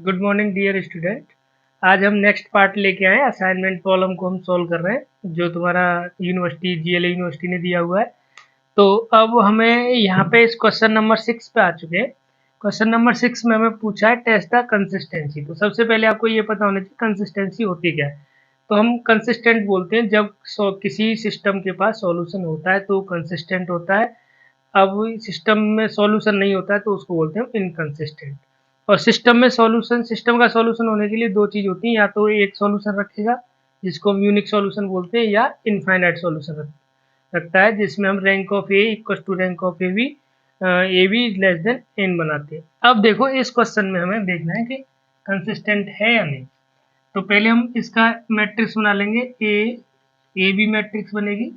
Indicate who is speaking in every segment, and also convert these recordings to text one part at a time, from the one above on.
Speaker 1: Good morning dear student. आज हम next part लेके आए, असाइनमेंट प्रॉब्लम को हम सॉल्व कर रहे हैं जो तुम्हारा यूनिवर्सिटी जीएलए यूनिवर्सिटी ने दिया हुआ है। तो अब हमें यहाँ पे इस क्वेश्चन नंबर 6 पे आ चुके हैं। क्वेश्चन नंबर 6 में हमें पूछा है टेस्ट द कंसिस्टेंसी। तो सबसे पहले आपको ये पता होना चाहिए कंसिस्टेंसी होती क्या है। तो हम कंसिस्टेंट बोलते हैं जब किसी सिस्टम के पास सॉल्यूशन होता है तो कंसिस्टेंट होता है। अब सिस्टम में सॉल्यूशन नहीं होता है तो उसको बोलते हैं इनकंसिस्टेंट। और सिस्टम का सॉल्यूशन होने के लिए दो चीज होती है, या तो एक सॉल्यूशन रखेगा जिसको हम यूनिक सॉल्यूशन बोलते हैं, या इनफाइनाइट सॉल्यूशन रखता है जिसमें हम rank of A equal to rank of A B less than n बनाते हैं। अब देखो इस क्वेश्चन में हमें देखना है कि कंसिस्टेंट है या नहीं। तो पहले हम इसका मैट्रिक्स बना लेंगे, ए बी मैट्रिक्स बनेगी।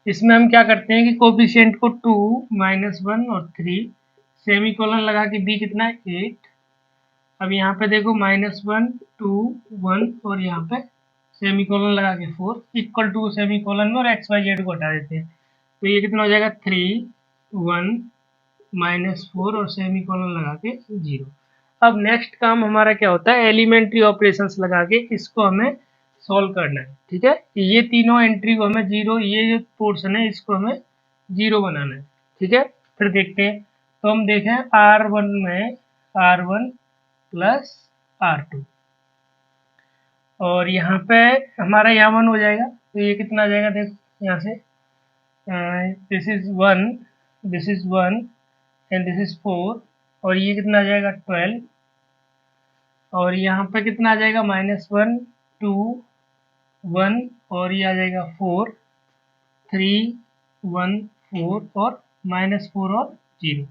Speaker 1: इसमें हम क्या करते हैं कि कोफिशिएंट को 2, -1 और 3 सेमीकोलन लगा के बी कितना है 8। अब यहाँ पे देखो -1 2 1 और यहाँ पे सेमीकोलन लगा के 4 इक्वल टू सेमीकोलन में और एक्स वाई जेड को हटा देते हैं। तो ये कितना हो जाएगा 3 1 -4 और सेमीकोलन लगा के 0। अब नेक्स्ट काम हमारा क्या होता है, एलिमेंट्री ऑपरेशंस लगा के इसको हमें सॉल्व करना है। ठीक है, ये तीनों एंट्री को हमें जीरो, ये जो पोर्शन है इसको हमें जीरो बनाना है। ठीक है, फिर देखते हैं। तो हम देखें R1 में R1 प्लस R2 और यहाँ पे हमारा यहाँ 1 हो जाएगा। तो ये कितना आ जाएगा, देखो यहाँ से this is 1, this is 1 and this is 4 और ये कितना आ जाएगा 12 और यहाँ पे कितना आ जाएगा -1 2 1 और ये आ जाएगा 4 3 1 4 और -4 और 0।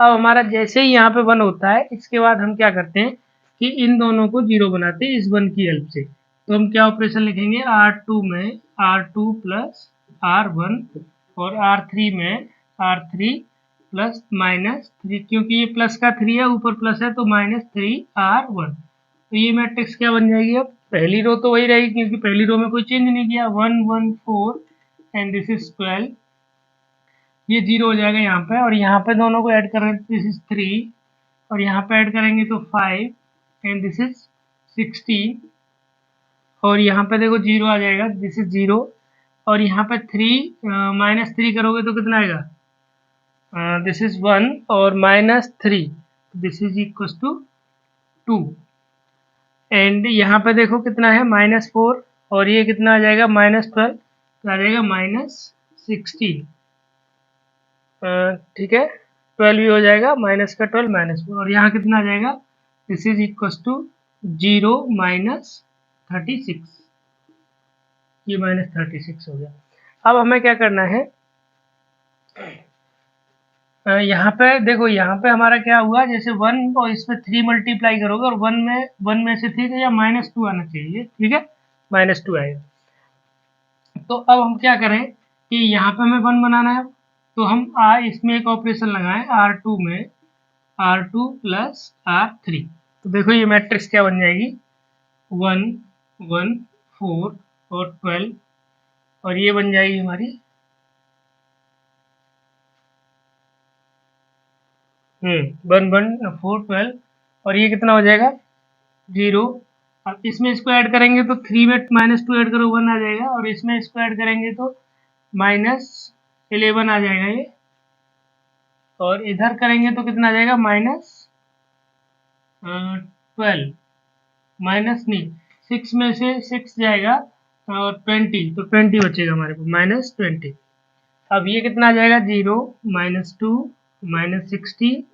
Speaker 1: अब हमारा जैसे ही यहाँ पे 1 होता है इसके बाद हम क्या करते हैं कि इन दोनों को 0 बनाते हैं इस 1 की हेल्प से। तो हम क्या ऑपरेशन लिखेंगे, R2 में R2 प्लस R1 और R3 में R3 प्लस -3, क्योंकि ये प्लस का 3 है ऊपर प्लस है तो -3R1। तो ये मैट्रिक्स क्या बन जाएगी, अब पहली रो तो वही रहेगी क्योंकि पहली रो में कोई चेंज नहीं किया, 1 1 4 एंड दिस इज 12, ये 0 हो जाएगा यहाँ पे। और यहाँ पे दोनों को ऐड कर रहे हैं, दिस इज 3 और यहाँ पे ऐड करेंगे तो 5 एंड दिस इज 16 और यहाँ पे देखो 0 आ जाएगा, दिस इज 0 और यहाँ पे 3 -3 करोगे तो कितना आएगा, दिस इज 1 और -3 this is equal to 2 and यहाँ पे देखो कितना है -4 और ये कितना आ जाएगा -12 तो आ जाएगा -16। ठीक है, 12 भी हो जाएगा, माइनस का 12 -4 और यहाँ कितना आ जाएगा, दिस इज इक्वल टू 0 -36, ये -36 हो गया। अब हमें क्या करना है, यहाँ पे देखो, यहाँ पे हमारा क्या हुआ, जैसे 1 और इसमें 3 मल्टीप्लाई करोगे और 1 में से 3 या -2 आना चाहिए। ठीक है, -2 आएगा। तो अब हम क्या करें कि यहाँ पे हमें 1 बनाना है, तो हम इसमें एक ऑपरेशन लगाएं R2 में R2 प्लस R3। तो देखो ये मैट्रिक्स क्या बन जाएगी, 1 1 4 और 12 और ये बन जाएगी हमारी 1 1 4 12 और ये कितना हो जाएगा 0। अब इसमें इसको ऐड करेंगे तो 3 में -2 ऐड करो 1 आ जाएगा और इसमें इसको ऐड करेंगे तो -11 आ जाएगा ये, और इधर करेंगे तो कितना आ जाएगा -12, माइनस नहीं 6 में से 6 जाएगा और 20 तो 20 बचेगा हमारे पास -20। अब ये कितना आ जाएगा 0 -2 -60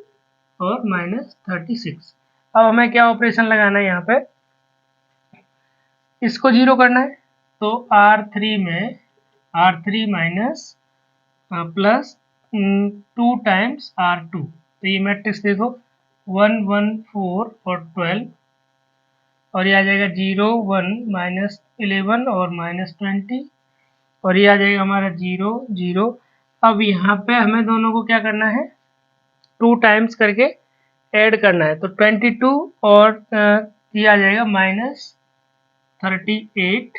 Speaker 1: और -36। अब हमें क्या ऑपरेशन लगाना है, यहाँ पे इसको 0 करना है। तो R3 में R3 minus plus 2 times R2, तो ये मैट्रिक्स देखो 1 1 4 और 12 और ये आ जाएगा 0 1 -11 और -20 और ये आ जाएगा हमारा 0 0। अब यहाँ पे हमें दोनों को क्या करना है, 2 टाइम्स करके ऐड करना है। तो 22 और ये आ जाएगा -38।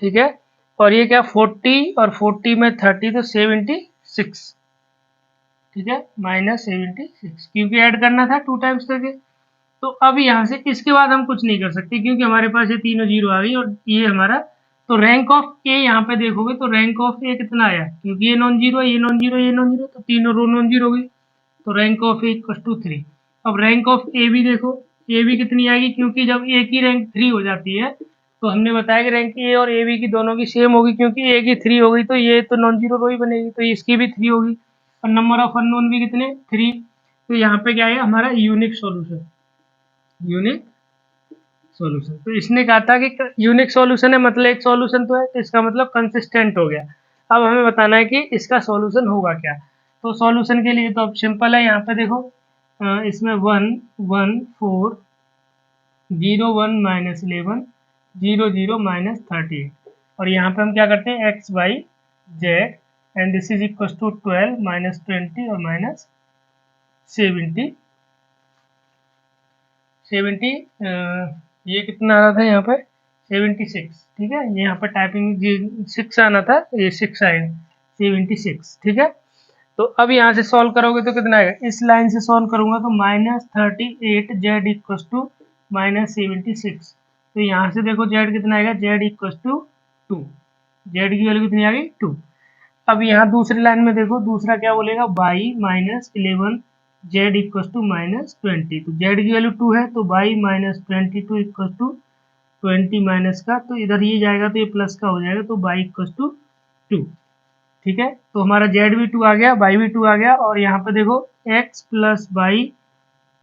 Speaker 1: ठीक है, और ये क्या 40 और 40 में 30 तो 76। ठीक है, -76 क्योंकि ऐड करना था 2 टाइम्स करके। तो अब यहाँ से इसके बाद हम कुछ नहीं कर सकते क्योंकि हमारे पास ये तीनों जीरो आ गई और ये हमारा, तो रैंक ऑफ ए यहाँ पे देखोगे तो रैंक ऑफ ए कितना आया, क्योंकि ये नॉन जीरो, ये नॉन जीरो, ये नॉन जीरो, तो तीनों रो नॉन जीरो हो गई, तो rank of A equal to 3। अब रैंक ऑफ ए भी देखो, ए भी कितनी आएगी, क्योंकि जब ए की रैंक 3 हो जाती है तो हमने बताया कि रैंक ए और ए बी की दोनों की सेम होगी, क्योंकि ए की 3 हो गई तो ये तो नॉन जीरो रो ही बनेगी, तो इसकी भी 3 होगी और नंबर ऑफ अननोन भी कितने 3। तो यहाँ पे क्या है हमारा यूनिक सॉल्यूशन, यूनिक सॉल्यूशन। तो इसने कहा था कि यूनिक सॉल्यूशन है, मतलब एक सॉल्यूशन तो है, तो इसका मतलब कंसिस्टेंट हो गया। अब हमें बताना है कि इसका सॉल्यूशन होगा क्या। तो सॉल्यूशन के लिए तो अब सिंपल है, यहाँ पे देखो इसमें 1 1 4 0 1 माइनस 11 0 0 माइनस 38, और यहाँ पे हम क्या करते हैं x y z and this is equal to 12 minus 20 और माइनस 70। ये कितना आ रहा था यहाँ पे 76, ठीक है, ये यहाँ पर टाइपिंग 6 आना था, ये 6 आएगा 76, ठीक है। तो अब यहाँ से सॉल्व करोगे तो कितना आएगा, इस लाइन से सॉल्व करूंगा तो minus 38 z equal to minus 76। तो यहाँ से देखो जेड कितना आएगा, जेड इक्व टू 2, जेड की वैल्यू कितनी आ गई 2। अब यहाँ दूसरी लाइन में देखो, दूसरा क्या बोलेगा y minus 11 z equal to minus 20, तो जेड की वैल्यू 2 है तो y minus 22 equal to 20 minus का, तो इधर ये जाएगा तो ये प्लस का हो जाएगा, तो बाई इक्व टू 2, ठीक है। तो हमारा जेड भी 2 आ गया, बाई भी 2 आ गया, और यहाँ पे देखो x plus y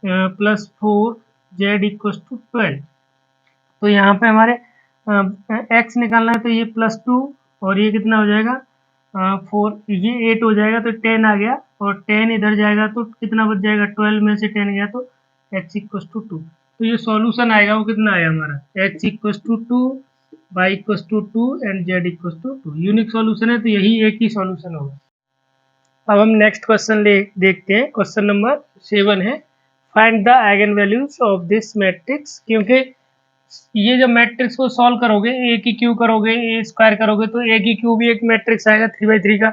Speaker 1: plus 4 z equal to 12। तो यहाँ पे हमारे एक्स निकालना है तो ये +2 और ये कितना हो जाएगा 4, ये 8 हो जाएगा तो 10 आ गया, और 10 इधर जाएगा तो कितना बच जाएगा, 12 में से 10 गया तो x इक्व टू 2। तो ये सॉल्यूशन आएगा वो कितना आया हमारा x equal to 2, y equal to 2 and z equal to 2। Unique solution है तो यही एक ही सॉल्यूशन होगा। अब हम नेक्स्ट क्वेश्चन देखते हैं, क्वेश्चन नंबर 7 है find the eigen values of this matrix. क्योंकि ये जब मैट्रिक्स को सॉल्व करोगे, ए की क्यू करोगे, ए स्क्वायर करोगे, तो ए की क्यू भी एक मैट्रिक्स आएगा 3/3 का,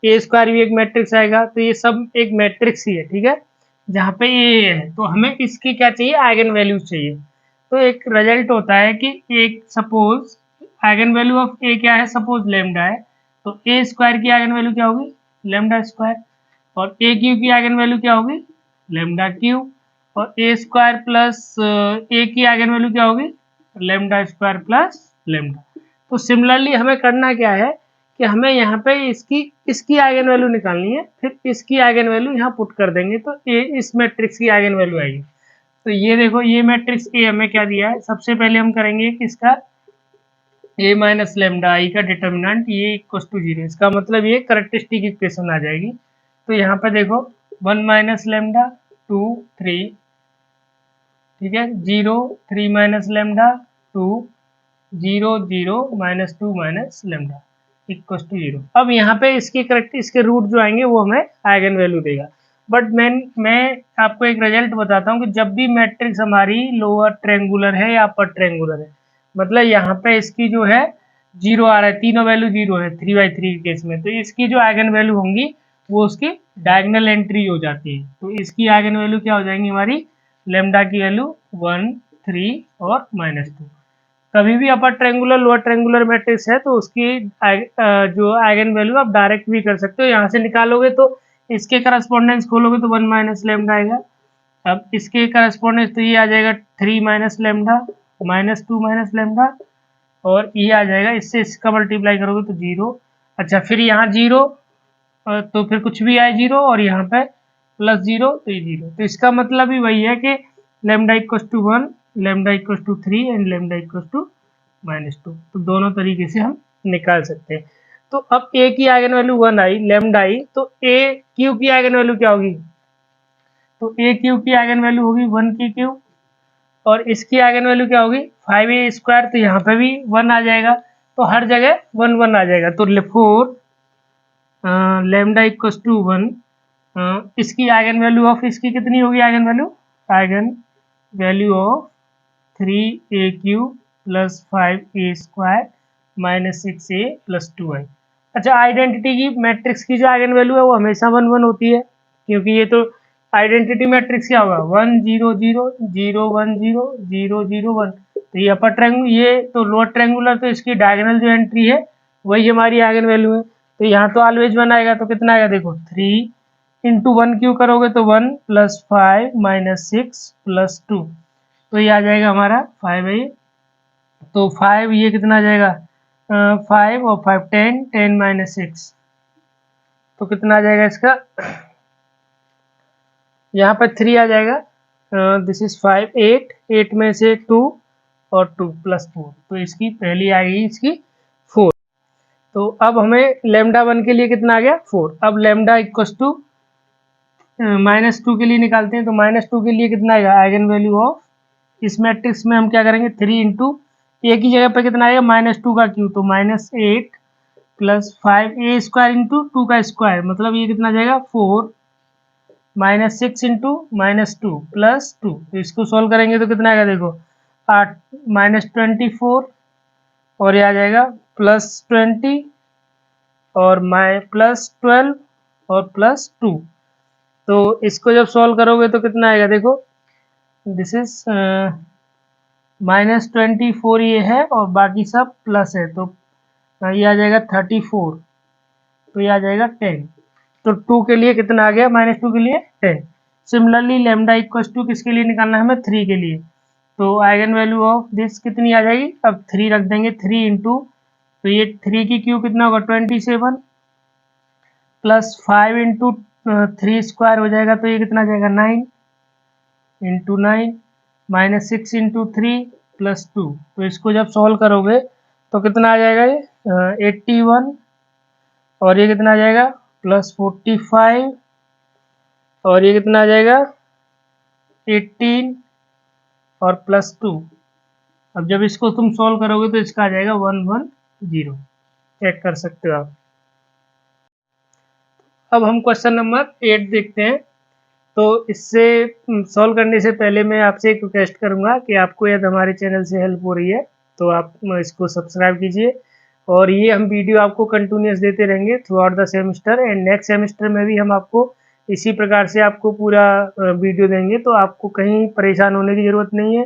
Speaker 1: ए स्क्वायर भी एक मैट्रिक्स आएगा, तो ये सब एक मैट्रिक्स ही है, ठीक है, जहाँ पे ए है। तो हमें इसकी क्या चाहिए, आइगन वैल्यूज चाहिए। तो एक रिजल्ट होता है कि एक सपोज आइगन वैल्यू ऑफ ए क्या है, सपोज लेमडा है, तो ए स्क्वायर की आइगन वैल्यू क्या होगी, लेमडा स्क्वायर, और ए क्यू की आइगन वैल्यू क्या होगी, लेमडा क्यू, और ए स्क्वायर प्लस ए की आइगन वैल्यू क्या होगी, लेमडा स्क्वायर प्लस लेमडा। तो सिमिलरली हमें करना क्या है कि हमें यहाँ पे इसकी आइगन वैल्यू निकालनी है, फिर इसकी आइगन वैल्यू यहाँ पुट कर देंगे तो ए इस मैट्रिक्स की आइगन वैल्यू आएगी। तो ये देखो ये मैट्रिक्स ए हमें क्या दिया है, सबसे पहले हम करेंगे कि इसका ए माइनस लेमडा आई का डिटर्मिनेंट ये इक्वल टू 0, इसका मतलब ये करेक्टरिस्टिक इक्वेशन आ जाएगी। तो यहाँ पे देखो 1 माइनस लेमडा 2 3, ठीक है, 0 3 minus lambda 2 0 0 minus 2 minus lambda equal to 0। अब यहाँ पे इसके रूट जो आएंगे वो हमें आइगन वैल्यू देगा। बट मैं आपको एक रिजल्ट बताता हूँ कि जब भी मैट्रिक्स हमारी लोअर ट्रेंगुलर है या अपर ट्रेंगुलर है, मतलब यहाँ पे इसकी जो है 0 आ रहा है, तीनों वैल्यू 0 है 3/3 के केस में, तो इसकी जो आइगन वैल्यू होंगी वो उसकी डायगोनल एंट्री हो जाती है। तो इसकी आइगन वैल्यू क्या हो जाएंगी हमारी, लेमडा की वैल्यू 1 3 और -2। कभी भी upper triangular lower triangular matrix है तो उसकी जो आइगन वैल्यू आप डायरेक्ट भी कर सकते हो, यहाँ से निकालोगे तो इसके करस्पॉन्डेंस खोलोगे तो 1 माइनस लेमडा आएगा। अब इसके करस्पॉन्डेंस तो ये आ जाएगा 3 माइनस लेमडा -2 माइनस लेमडा, और ये आ जाएगा इससे इसका मल्टीप्लाई करोगे तो 0। अच्छा फिर यहाँ 0 तो फिर कुछ भी आए 0, और यहाँ पे +0 तो ये 0। तो इसका मतलब ही वही है कि lambda equal to 1, lambda equal to 3 and lambda equal to -2। तो दोनों तरीके से हम निकाल सकते हैं। तो अब ए की eigen value 1 I, lambda I, तो ए क्यू की आइगन वैल्यू क्या होगी, तो ए क्यू की आइगन वैल्यू होगी 1 की क्यू, और इसकी आइगन वैल्यू क्या होगी 5a स्क्वायर, तो यहाँ पे भी 1 आ जाएगा, तो हर जगह 1 1 आ जाएगा। तो 4 लेमडा इक्व टू 1, इसकी आइगन वैल्यू ऑफ इसकी कितनी होगी, eigen value of 3a³ plus 5a square minus 6a plus 2i। अच्छा आइडेंटिटी की मैट्रिक्स की जो आइगन वैल्यू है वो हमेशा 1 1 होती है, क्योंकि ये तो आइडेंटिटी मैट्रिक्स क्या होगा 1 0 0 0 1 0 0 0 1। तो ये अपर ट्रायंगुलर, ये तो लोअर ट्रायंगुलर, तो इसकी डायगोनल जो एंट्री है वही हमारी आइगन वैल्यू है। तो यहाँ तो ऑलवेज 1 आएगा, तो कितना आएगा देखो 3 इंटू 1 क्यों करोगे तो 1 प्लस 5 माइनस 6 प्लस 2, तो ये आ जाएगा हमारा 5 है। तो 5 ये कितना आ जाएगा 5 और 5 10 10 माइनस 6, तो कितना आ जाएगा इसका, यहाँ पर 3 आ जाएगा। दिस इज 5 8 8 में से 2 और 2 प्लस 4, तो इसकी पहली आएगी इसकी 4। तो अब हमें लेमडा 1 के लिए कितना आ गया 4। अब लेमडा इक्वस टू -2 के लिए निकालते हैं। तो -2 के लिए कितना आएगा आइगन वैल्यू ऑफ, इस मैट्रिक्स में हम क्या करेंगे 3 इंटू एक ही जगह पर कितना आएगा -2 का क्यू, तो -8 प्लस 5 ए स्क्वायर इंटू 2 का स्क्वायर, मतलब ये कितना जाएगा 4 -6 इंटू -2 प्लस 2। तो इसको सॉल्व करेंगे तो कितना आएगा देखो 8 -24 और ये आ जाएगा +20 और +12 और +2। तो इसको जब सॉल्व करोगे तो कितना आएगा देखो, दिस इज -24 ये है और बाकी सब प्लस है, तो ये आ जाएगा 34, तो ये आ जाएगा 10। तो 2 के लिए कितना आ गया -2 के लिए 10। सिमिलरली लेमडा इक्वस टू किसके लिए निकालना है हमें 3 के लिए। तो आइगन वैल्यू ऑफ दिस कितनी आ जाएगी, अब 3 रख देंगे 3 इंटू, तो ये 3 की क्यू कितना होगा 27 प्लस 5 इंटू 3 स्क्वायर हो जाएगा, तो ये कितना जाएगा 9 इंटू 9 -6 इंटू 3 प्लस 2। तो इसको जब सॉल्व करोगे तो कितना आ जाएगा ये 81 और ये कितना आ जाएगा +45 और ये कितना आ जाएगा 18 और +2। अब जब इसको तुम सॉल्व करोगे तो इसका आ जाएगा 110, चेक कर सकते हो आप। अब हम क्वेश्चन नंबर 8 देखते हैं। तो इससे सॉल्व करने से पहले मैं आपसे एक रिक्वेस्ट करूंगा कि आपको यदि हमारे चैनल से हेल्प हो रही है तो आप इसको सब्सक्राइब कीजिए, और ये हम वीडियो आपको कंटिन्यूस देते रहेंगे through out the semester, and next semester में भी हम आपको इसी प्रकार से आपको पूरा वीडियो देंगे, तो आपको कहीं परेशान होने की ज़रूरत नहीं है।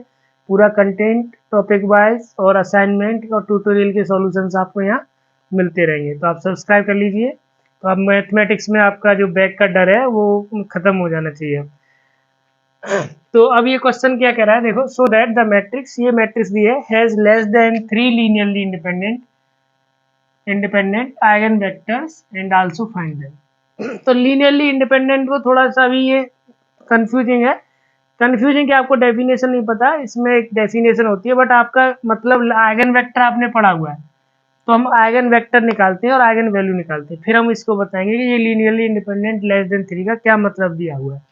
Speaker 1: पूरा कंटेंट टॉपिक वाइज और असाइनमेंट और ट्यूटोरियल के सॉल्यूशंस आपको यहाँ मिलते रहेंगे, तो आप सब्सक्राइब कर लीजिए। तो अब मैथमेटिक्स में आपका जो बैक का डर है वो खत्म हो जाना चाहिए। तो अब ये क्वेश्चन क्या कह रहा है देखो, सो दैट द मैट्रिक्स, ये मैट्रिक्स दी है, has less than 3 linearly independent eigen vectors and also find them. तो लीनियरली इंडिपेंडेंट को थोड़ा सा भी ये कंफ्यूजिंग है। कंफ्यूजिंग क्या, आपको डेफिनेशन नहीं पता, इसमें एक डेफिनेशन होती है, बट आपका मतलब आइगन वेक्टर आपने पढ़ा हुआ है, तो हम आइगन वेक्टर निकालते हैं और आइगन वैल्यू निकालते हैं, फिर हम इसको बताएंगे कि ये लीनियरली इंडिपेंडेंट लेस देन 3 का क्या मतलब दिया हुआ है।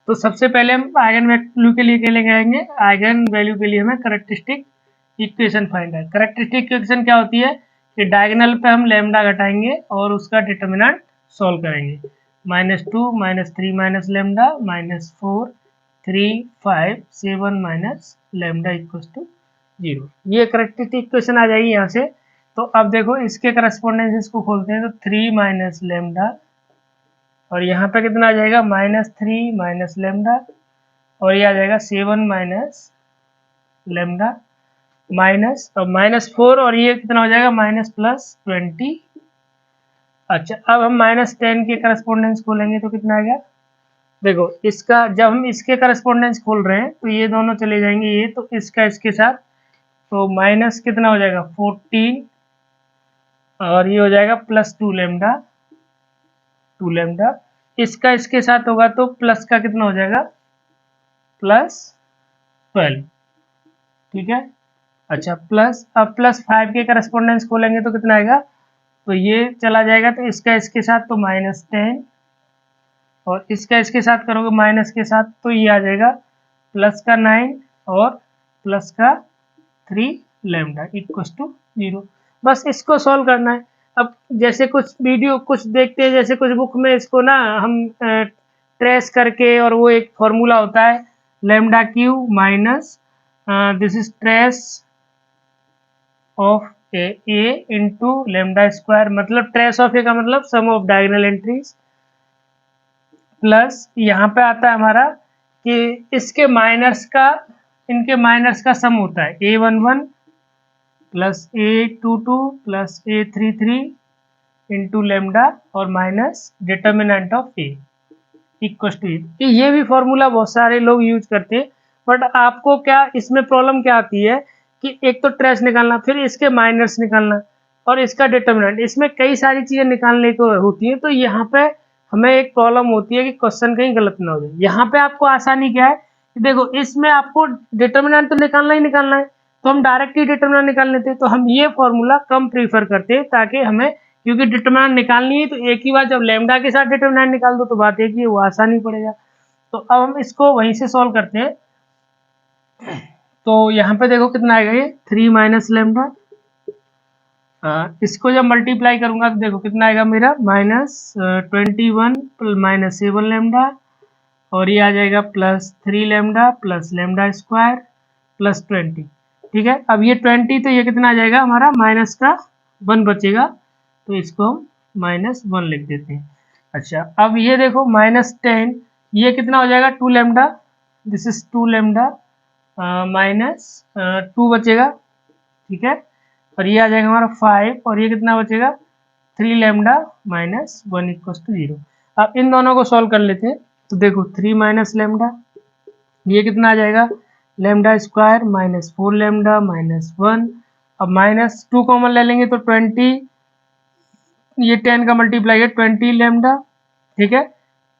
Speaker 1: तो सबसे पहले हम आइगन वैल्यू के लिए क्या लेके आएंगे, आइगन वैल्यू के लिए हमें कैरेक्टरिस्टिक इक्वेशन फाइंड है। कैरेक्टरिस्टिक इक्वेशन क्या होती है कि डायगोनल पे हम लैम्डा घटाएंगे और उसका डिटर्मिनेंट सॉल्व करेंगे। -2 -3 minus lambda -4 3 5 7 minus lambda equal to 0, ये कैरेक्टरिस्टिक इक्वेशन आ जाएगी यहाँ से। तो अब देखो इसके करस्पॉन्डेंस इसको खोलते हैं, तो 3 माइनस लैम्डा और यहाँ पे कितना आ जाएगा -3 माइनस लैम्डा और ये आ जाएगा 7 माइनस लैम्डा माइनस -4 और ये कितना हो जाएगा -+20। अच्छा, अब हम -10 के करस्पॉन्डेंस खोलेंगे तो कितना आएगा, देखो इसका जब हम इसके करस्पॉन्डेंस खोल रहे हैं तो ये दोनों चले जाएंगे ये, तो इसका इसके साथ, तो माइनस कितना हो जाएगा 14 और ये हो जाएगा +2 लैम्डा 2 लैम्डा, इसका इसके साथ होगा तो प्लस का कितना हो जाएगा +12, ठीक है। अच्छा प्लस, अब +5 के करस्पॉन्डेंस खोलेंगे तो कितना आएगा, तो ये चला जाएगा तो इसका इसके साथ तो -10 और इसका इसके साथ करोगे माइनस के साथ तो ये आ जाएगा प्लस का 9 और प्लस का 3 लैम्डा इक्वल टू 0। बस इसको सॉल्व करना है। अब जैसे कुछ वीडियो कुछ देखते हैं, जैसे कुछ बुक में इसको ना हम ट्रेस करके, और वो एक फॉर्मूला होता है lambda Q minus this is trace of A into lambda square, मतलब ट्रेस ऑफ ए का मतलब सम ऑफ डायगोनल एंट्रीज, प्लस यहाँ पे आता है हमारा कि इसके माइनर्स का, इनके माइनर्स का सम होता है A11 plus A22 plus A33 into lambda और minus determinant of A equal to ये भी फॉर्मूला बहुत सारे लोग यूज करते हैं। बट आपको क्या इसमें प्रॉब्लम क्या आती है कि एक तो ट्रेस निकालना, फिर इसके माइनर्स निकालना और इसका डिटर्मिनेंट, इसमें कई सारी चीजें निकालने को होती है। तो यहाँ पे हमें एक प्रॉब्लम होती है कि क्वेश्चन कहीं गलत ना हो जाए। यहाँ पे आपको आसानी क्या है कि देखो इसमें आपको डिटर्मिनेंट तो निकालना ही निकालना है, तो हम डायरेक्ट ही डिटर्मिनेंट निकाल लेते हैं। तो हम ये फॉर्मूला कम प्रीफर करते हैं ताकि हमें, क्योंकि डिटर्मिनेंट निकालनी है तो एक ही बार जब लैम्डा के साथ डिटर्मिनेंट निकाल दो तो बात एक ही, वो आसानी पड़ेगा। तो अब हम इसको वहीं से सॉल्व करते हैं। तो यहाँ पे देखो कितना आएगा, ये 3 माइनस लेमडा, इसको जब मल्टीप्लाई करूंगा तो देखो कितना आएगा मेरा -21 माइनस 7 लेमडा, और ये आ जाएगा +3 lambda plus lambda square plus 20। ठीक है, अब ये 20 तो ये कितना आ जाएगा हमारा माइनस का 1 बचेगा, तो इसको हम -1 लिख देते हैं। अच्छा, अब ये देखो -10, ये कितना हो जाएगा 2 lambda, this is 2 lambda minus 2 बचेगा। ठीक है, और ये आ जाएगा हमारा 5, और ये कितना बचेगा 3 लेमडा माइनस 1 इक्वल टू 0। अब इन दोनों को सॉल्व कर लेते हैं। तो देखो 3 माइनस लेमडा, ये कितना आ जाएगा lambda square minus 4 lambda minus 1, अब माइनस 2 कॉमन ले लेंगे तो 20, ये 10 का मल्टीप्लाई है 20 लेमडा, ठीक है,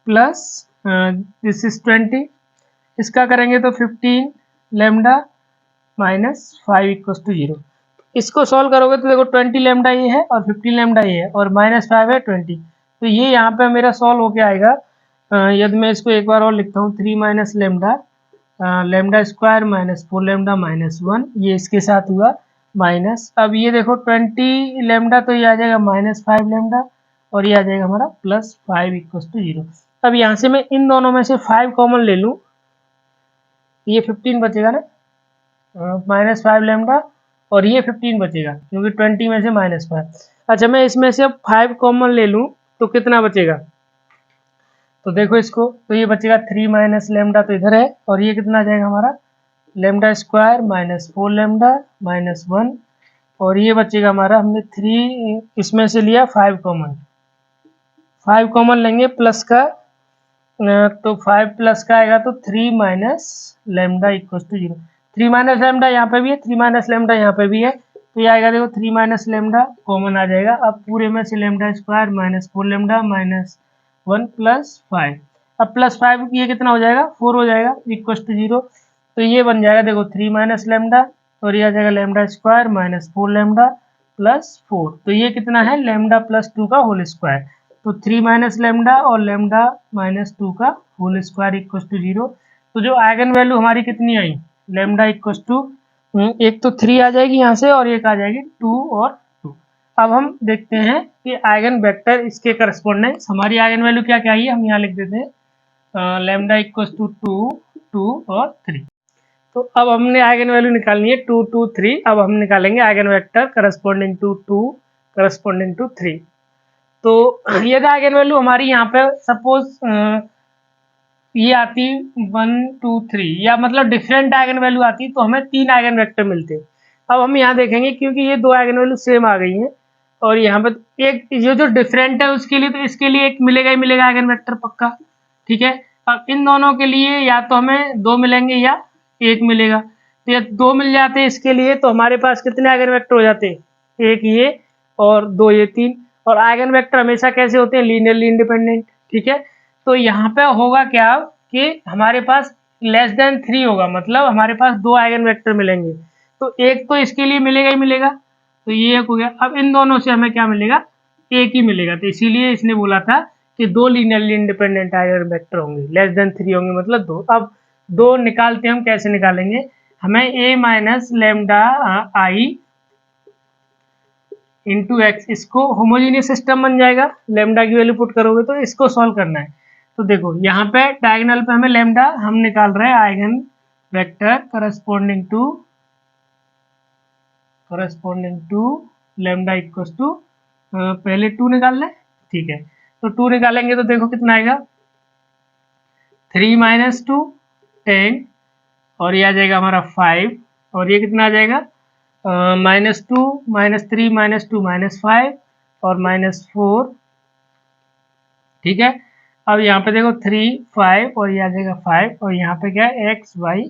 Speaker 1: प्लस दिस इज 20, इसका करेंगे तो 15 लेमडा माइनस 5 इक्वल टू 0। इसको सॉल्व करोगे तो देखो 20 लेमडा ये है और 15 लेमडा ये है और -5 है 20, तो ये यहाँ पे मेरा सॉल्व होके आएगा। यदि मैं इसको एक बार और लिखता हूँ, 3 minus lambda lambda square minus 4 lambda minus 1, ये इसके साथ हुआ माइनस, अब ये देखो 20 लेमडा तो ये आ जाएगा -5 लेमडा, और ये आ जाएगा हमारा +5 इक्वल टू 0। अब यहाँ से मैं इन दोनों में से 5 कॉमन ले लूँ, ये 15 बचेगा ना, -5 लेमडा, और ये 15 बचेगा क्योंकि 20 में से -5। अच्छा, मैं इसमें से अब 5 कॉमन ले लूँ तो कितना बचेगा, तो देखो इसको, तो ये बचेगा 3 माइनस लेमडा तो इधर है, और ये कितना आ जाएगा हमारा lambda square minus 4 lambda minus 1, और ये बचेगा हमारा, हमने 3 इसमें से लिया 5 कॉमन, 5 कॉमन लेंगे प्लस का, तो 5 प्लस का आएगा तो 3 minus lambda equal to 0। 3 minus lambda यहाँ पे भी है, 3 माइनस लेमडा यहाँ पे भी है, तो ये आएगा देखो 3 माइनस लेमडा कॉमन आ जाएगा। अब पूरे में से lambda square minus 4 lambda minus 1 plus 5, अब +5 ये कितना हो जाएगा 4 हो जाएगा इक्वल टू 0। तो ये बन जाएगा देखो 3 माइनस लेमडा, और ये आ जाएगा lambda square minus 4 lambda plus 4, तो ये कितना है लेमडा प्लस 2 का होल स्क्वायर, तो 3 माइनस लेमडा और लेमडा माइनस 2 का होल स्क्वायर इक्वल टू 0। तो जो आइगन वैल्यू हमारी कितनी आई, लेमडा इक्वल टू एक तो 3 आ जाएगी यहाँ से और एक आ जाएगी 2 और 2। अब हम देखते हैं कि आइगन वेक्टर इसके करस्पॉन्डेंस, हमारी आइगन वैल्यू क्या क्या आई है, हम यहाँ लिख देते हैं लेमडा इक्वल टू 2, 2 और 3। तो अब हमने आइगन वैल्यू निकालनी है 2, 2, 3। अब हम निकालेंगे eigen vector corresponding to 2 corresponding to 3। तो ये आइगन वैल्यू हमारी यहाँ पे सपोज ये आती 1, 2, 3, या मतलब डिफरेंट आइगन वैल्यू आती तो हमें 3 आइगन वेक्टर मिलते। अब हम यहाँ देखेंगे क्योंकि ये 2 आइगन वैल्यू सेम आ गई हैं, और यहाँ पे एक ये जो डिफरेंट है उसके लिए, तो इसके लिए एक मिलेगा ही मिलेगा आइगन वेक्टर पक्का। ठीक है, अब इन दोनों के लिए या तो हमें 2 मिलेंगे या 1 मिलेगा, तो ये 2 मिल जाते हैं इसके लिए, तो हमारे पास कितने आइगन वेक्टर हो जाते हैं, 1 ये और 2 ये 3। और आइगन वेक्टर हमेशा कैसे होते हैं, लीनियरली इंडिपेंडेंट। ठीक है, तो यहाँ पे होगा क्या कि हमारे पास <3 होगा, मतलब हमारे पास 2 आइगन वेक्टर मिलेंगे, तो एक तो इसके लिए मिलेगा ही मिलेगा, तो ये एक हो गया। अब इन दोनों से हमें क्या मिलेगा, एक ही मिलेगा, तो इसीलिए इसने बोला था कि 2 लीनियरली इंडिपेंडेंट आइगन वेक्टर होंगे, <3 होंगे मतलब 2। अब 2 निकालते हम, कैसे निकालेंगे, हमें a minus lambda I into x, इसको होमोजीनियस सिस्टम बन जाएगा, लेमडा की वैल्यू पुट करोगे तो इसको सॉल्व करना है। तो देखो यहाँ पे डायगोनल पे हमें लेमडा हम निकाल रहे हैं eigen vector corresponding to lambda equal to पहले 2 निकाल लें। ठीक है, तो 2 निकालेंगे तो देखो कितना आएगा 3 माइनस 2 10, और ये आ जाएगा हमारा 5, और ये कितना आ जाएगा -2 -3 -2 -5 और -4। ठीक है, अब यहाँ पे देखो 3 5 और ये आ जाएगा 5, और यहाँ पे क्या है x y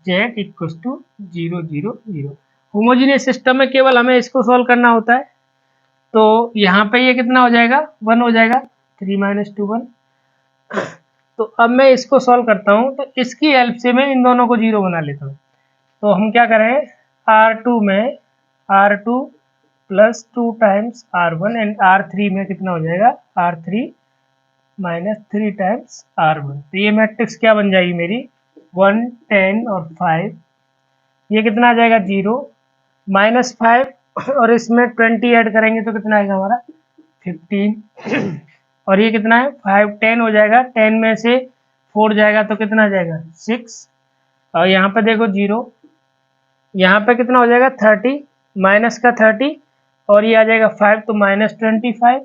Speaker 1: z equals to 0 0 0। Homogeneous system में केवल हमें इसको सॉल्व करना होता है। तो यहाँ पे ये कितना हो जाएगा 1 हो जाएगा, 3 माइनस 2 1। तो अब मैं इसको सॉल्व करता हूँ, तो इसकी हेल्प से मैं इन दोनों को 0 बना लेता हूँ। तो हम क्या करें, R2 में R2 plus 2 times R1 and R3 में कितना हो जाएगा R3 माइनस 3 टाइम्स R1। तो ये मैट्रिक्स क्या बन जाएगी मेरी 1 10 और 5। ये कितना आ जाएगा 0 -5 और इसमें 20 ऐड करेंगे तो कितना आएगा हमारा 15 और ये कितना है 5 10 हो जाएगा, 10 में से 4 जाएगा तो कितना आ जाएगा 6, और यहाँ पे देखो 0, यहाँ पे कितना हो जाएगा 30 माइनस का 30, और ये आ जाएगा 5 तो -25,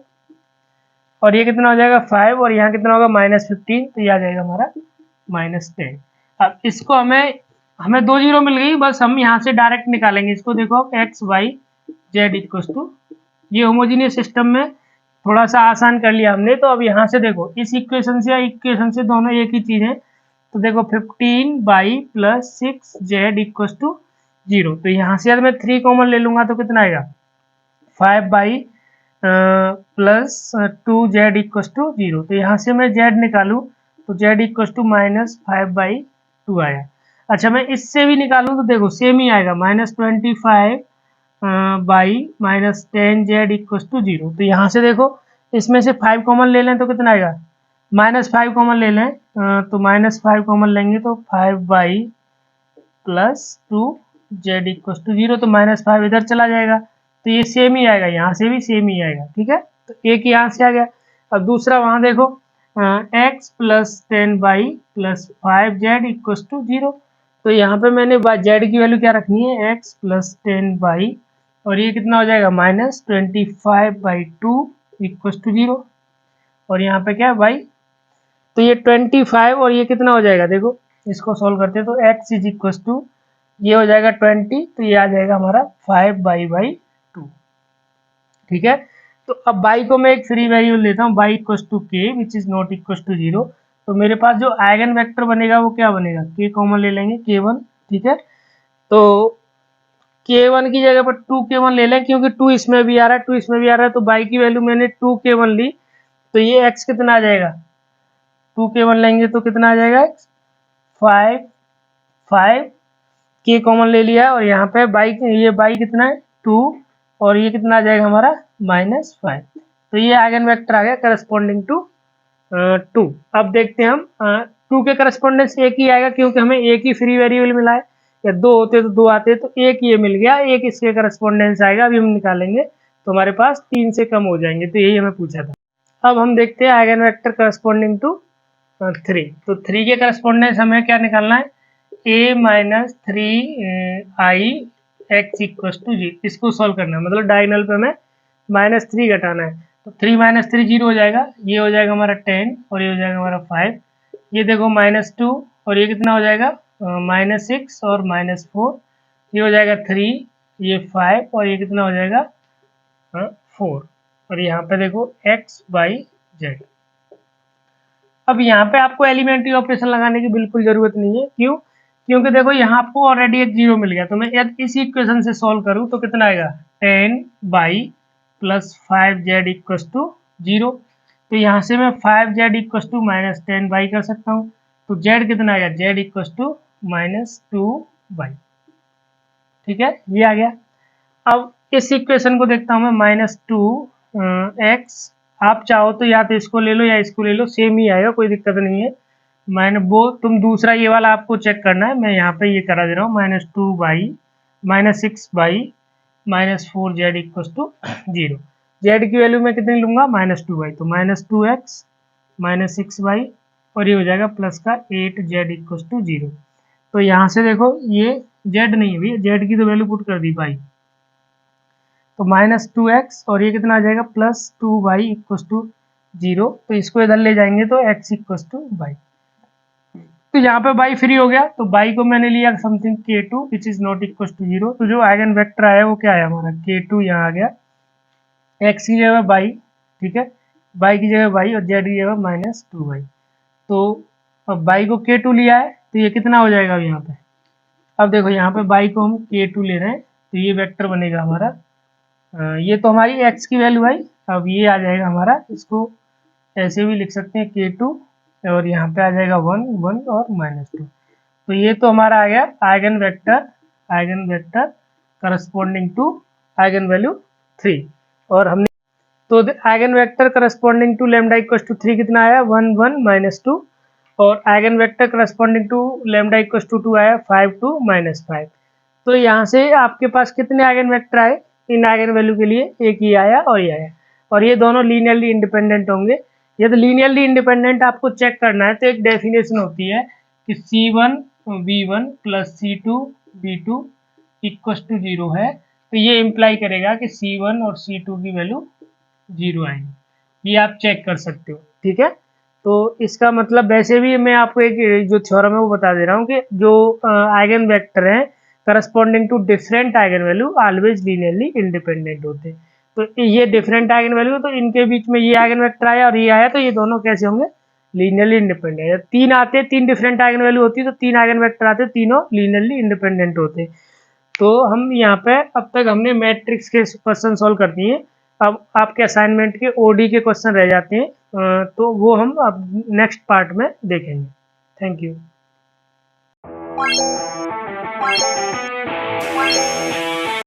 Speaker 1: और ये कितना हो जाएगा 5, और यहाँ कितना होगा -15, तो ये आ जाएगा हमारा -10। अब इसको हमें 2 0 मिल गई, बस हम यहाँ से डायरेक्ट निकालेंगे इसको। देखो x y z equal to, ये होमोजीनियस सिस्टम में थोड़ा सा आसान कर लिया हमने। तो अब यहाँ से देखो इस इक्वेशन से या इक्वेशन से दोनों एक ही चीज है। तो देखो 15y plus 6z equal to 0। तो यहाँ से अगर मैं 3 कॉमन ले लूंगा तो कितना आएगा 5y plus 2z equal to 0। तो यहाँ से मैं z निकालूँ तो z इक्वल टू -5/2 आया। अच्छा, मैं इससे भी निकालूँ तो देखो सेम ही आएगा -25 बाई -10z इक्वल टू 0। तो यहाँ से देखो इसमें से 5 कॉमन ले लें तो कितना आएगा -5 कॉमन ले लें, तो -5 कॉमन लेंगे तो 5y plus 2z equal to 0। तो -5 इधर चला जाएगा तो ये सेम ही आएगा, यहाँ से भी सेम ही आएगा। ठीक है, तो एक यहाँ से आ गया। अब दूसरा वहाँ देखो x plus 10y plus 5z equal to 0। तो यहाँ पे मैंने z की वैल्यू क्या रखनी है x प्लस 10y, और ये कितना हो जाएगा -25/2 इक्वल टू 0, और यहाँ पे क्या है y। तो ये 25 और ये कितना हो जाएगा, देखो इसको सॉल्व करते हैं तो x इज इक्वल टू ये हो जाएगा 20, तो ये आ जाएगा हमारा 5/2। ठीक है, तो अब y को मैं एक फ्री वेरिएबल लेता हूँ y equal to k which is not equal to 0। तो मेरे पास जो आइगन वेक्टर बनेगा वो क्या बनेगा, k कॉमन ले लेंगे k1। ठीक है, तो k1 की जगह पर 2k1 ले लें, क्योंकि 2 इसमें भी आ रहा है 2 इसमें भी आ रहा है। तो y की वैल्यू मैंने 2k1 ली, तो ये x कितना आ जाएगा 2k1 लेंगे तो कितना आ जाएगा 5 k कॉमन ले लिया, और यहाँ पे ये y कितना है 2, और ये कितना आ जाएगा हमारा -5। तो ये आइगन वेक्टर आ गया करस्पॉन्डिंग टू 2। अब देखते हैं हम 2 के करस्पॉन्डेंस एक ही आएगा, क्योंकि हमें एक ही फ्री वेरिएबल मिला है। या 2 होते तो 2 आते, तो एक ये मिल गया, एक इसके करस्पॉन्डेंस आएगा। अभी हम निकालेंगे तो हमारे पास 3 से कम हो जाएंगे, तो यही हमें पूछा था। अब हम देखते हैं आइगन वेक्टर करस्पॉन्डिंग टू 3। तो 3 के करस्पॉन्डेंस हमें क्या निकालना है a minus 3i x equal to 0। इसको सॉल्व करना है, मतलब डायगोनल पे हमें -3 घटाना है। तो 3 माइनस 3 0 हो जाएगा, ये हो जाएगा हमारा 10, और ये हो जाएगा हमारा 5। ये देखो -2, और ये कितना हो जाएगा -6 और -4। ये हो जाएगा 3, ये 5, और ये कितना हो जाएगा 4। और यहाँ पे देखो x y z। अब यहाँ पे आपको एलिमेंट्री ऑपरेशन लगाने की बिल्कुल जरूरत नहीं है। क्यों, क्योंकि देखो यहाँ आपको ऑलरेडी एक 0 मिल गया। तो मैं यदि इसी इक्वेशन से सॉल्व करूँ तो कितना आएगा 10y plus 5z equal to 0। तो यहाँ से मैं 5z इक्वल टू -10y कर सकता हूँ। तो z कितना आएगा z इक्वल टू -2y। ठीक है, ये आ गया। अब इस इक्वेशन को देखता हूँ मैं -2x। आप चाहो तो या तो इसको ले लो या इसको ले लो, सेम ही आएगा, कोई दिक्कत नहीं है। मैंने वो तुम दूसरा ये वाला आपको चेक करना है, मैं यहाँ पे ये करा दे रहा हूँ -2y -6y -4z equal to 0। z की वैल्यू मैं कितनी लूंगा -2y, तो -2x -6y, और ये हो जाएगा प्लस का 8z इक्वल टू 0। तो यहाँ से देखो ये z नहीं है भैया, z की तो वैल्यू पुट कर दी भाई, तो -2x, और ये कितना आ जाएगा +2y इक्वल टू 0। तो इसको इधर ले जाएंगे तो x इक्वल टू y। तो यहाँ पे बाई फ्री हो गया, तो बाई को मैंने लिया something k2 which is not equal to 0। तो जो आइगन वेक्टर आया वो क्या आया हमारा k2 यहाँ आ गया, x की जगह बाई, ठीक है, बाई की जगह बाई और z की जगह -2y। तो अब बाई को k2 लिया है तो ये कितना हो जाएगा अब यहाँ पे। अब देखो यहाँ पे बाई को हम k2 ले रहे हैं तो ये वेक्टर बनेगा हमारा, ये तो हमारी x की वैल्यू आई। अब ये आ जाएगा हमारा, इसको ऐसे भी लिख सकते हैं k2 और यहाँ पे आ जाएगा 1 1 और -2। तो ये तो हमारा आ गया eigen vector corresponding to eigen value 3। और हमने तो eigen vector corresponding to lambda equal to 3 कितना आया 1 1 -2, और eigen vector corresponding to lambda equal to 2 आया 5 2 -5। तो यहाँ से आपके पास कितने आइगन वेक्टर आए इन आइगन वैल्यू के लिए, एक ही आया और ये आया, और ये दोनों लीनियरली इंडिपेंडेंट होंगे। ये तो लीनियरली इंडिपेंडेंट आपको चेक करना है तो एक डेफिनेशन होती है कि C1 V1 plus C2 V2 equal to 0 है, तो ये इम्प्लाई करेगा कि C1 और C2 की वैल्यू 0 आएगी। ये आप चेक कर सकते हो, ठीक है। तो इसका मतलब वैसे भी मैं आपको एक जो थ्योरम है वो बता दे रहा हूँ कि जो आइगन वेक्टर हैं corresponding to different eigen value always linearly independent होते हैं। तो ये डिफरेंट आइगन वैल्यू, तो इनके बीच में ये आइगन वेक्टर आया और ये आया, तो ये दोनों कैसे होंगे लीनियरली इंडिपेंडेंट। तीन आते हैं, तीन डिफरेंट आइगन वैल्यू होती है तो तीन आइगन वेक्टर आते हैं, तीनों लीनियरली इंडिपेंडेंट होते हैं। तो हम यहाँ पे अब तक हमने मैट्रिक्स के क्वेश्चन सॉल्व कर दिए। अब आपके असाइनमेंट के ओडी के क्वेश्चन रह जाते हैं, तो वो हम अब नेक्स्ट पार्ट में देखेंगे। Thank you.